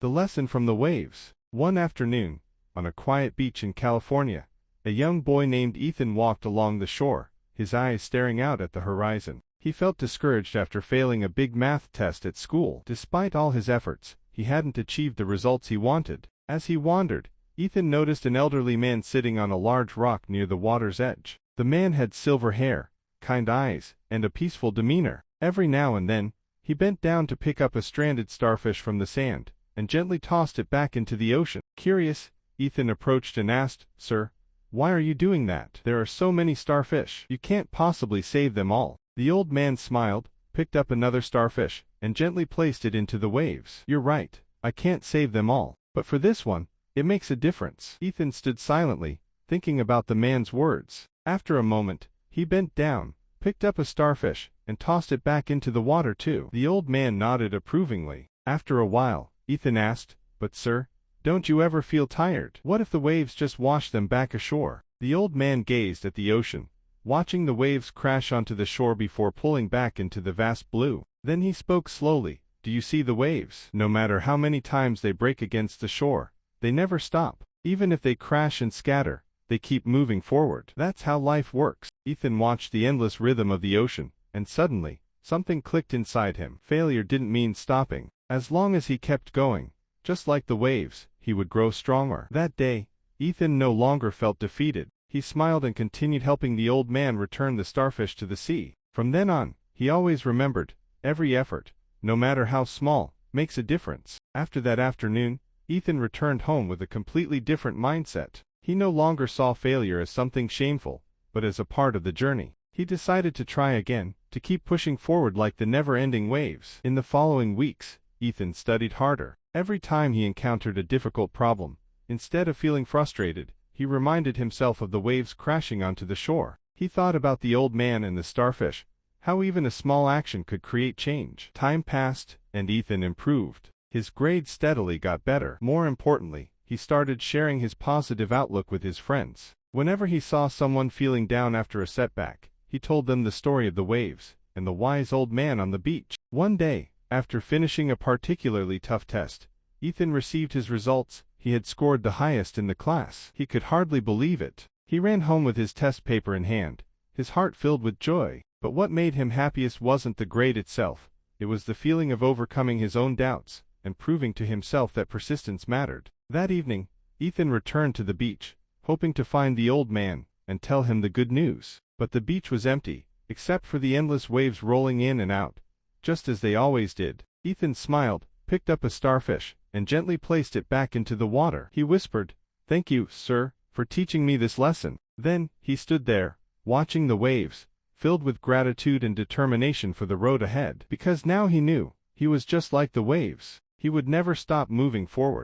The lesson from the waves. One afternoon, on a quiet beach in California, a young boy named Ethan walked along the shore, his eyes staring out at the horizon. He felt discouraged after failing a big math test at school. Despite all his efforts, he hadn't achieved the results he wanted. As he wandered, Ethan noticed an elderly man sitting on a large rock near the water's edge. The man had silver hair, kind eyes, and a peaceful demeanor. Every now and then, he bent down to pick up a stranded starfish from the sand, and gently tossed it back into the ocean. Curious, Ethan approached and asked, "Sir, why are you doing that? There are so many starfish. You can't possibly save them all." The old man smiled, picked up another starfish, and gently placed it into the waves. "You're right, I can't save them all. But for this one, it makes a difference." Ethan stood silently, thinking about the man's words. After a moment, he bent down, picked up a starfish, and tossed it back into the water too. The old man nodded approvingly. After a while, Ethan asked, "But sir, don't you ever feel tired? What if the waves just wash them back ashore?" The old man gazed at the ocean, watching the waves crash onto the shore before pulling back into the vast blue. Then he spoke slowly. "Do you see the waves? No matter how many times they break against the shore, they never stop. Even if they crash and scatter, they keep moving forward. That's how life works." Ethan watched the endless rhythm of the ocean, and suddenly, something clicked inside him. Failure didn't mean stopping. As long as he kept going, just like the waves, he would grow stronger. That day, Ethan no longer felt defeated. He smiled and continued helping the old man return the starfish to the sea. From then on, he always remembered, every effort, no matter how small, makes a difference. After that afternoon, Ethan returned home with a completely different mindset. He no longer saw failure as something shameful, but as a part of the journey. He decided to try again, to keep pushing forward like the never-ending waves. In the following weeks, Ethan studied harder. Every time he encountered a difficult problem, instead of feeling frustrated, he reminded himself of the waves crashing onto the shore. He thought about the old man and the starfish, how even a small action could create change. Time passed, and Ethan improved. His grades steadily got better. More importantly, he started sharing his positive outlook with his friends. Whenever he saw someone feeling down after a setback, he told them the story of the waves and the wise old man on the beach. One day, after finishing a particularly tough test, Ethan received his results. He had scored the highest in the class. He could hardly believe it. He ran home with his test paper in hand, his heart filled with joy. But what made him happiest wasn't the grade itself. It was the feeling of overcoming his own doubts and proving to himself that persistence mattered. That evening, Ethan returned to the beach, hoping to find the old man and tell him the good news. But the beach was empty, except for the endless waves rolling in and out, just as they always did. Ethan smiled, picked up a starfish, and gently placed it back into the water. He whispered, "Thank you, sir, for teaching me this lesson." Then, he stood there, watching the waves, filled with gratitude and determination for the road ahead. Because now he knew, he was just like the waves. He would never stop moving forward.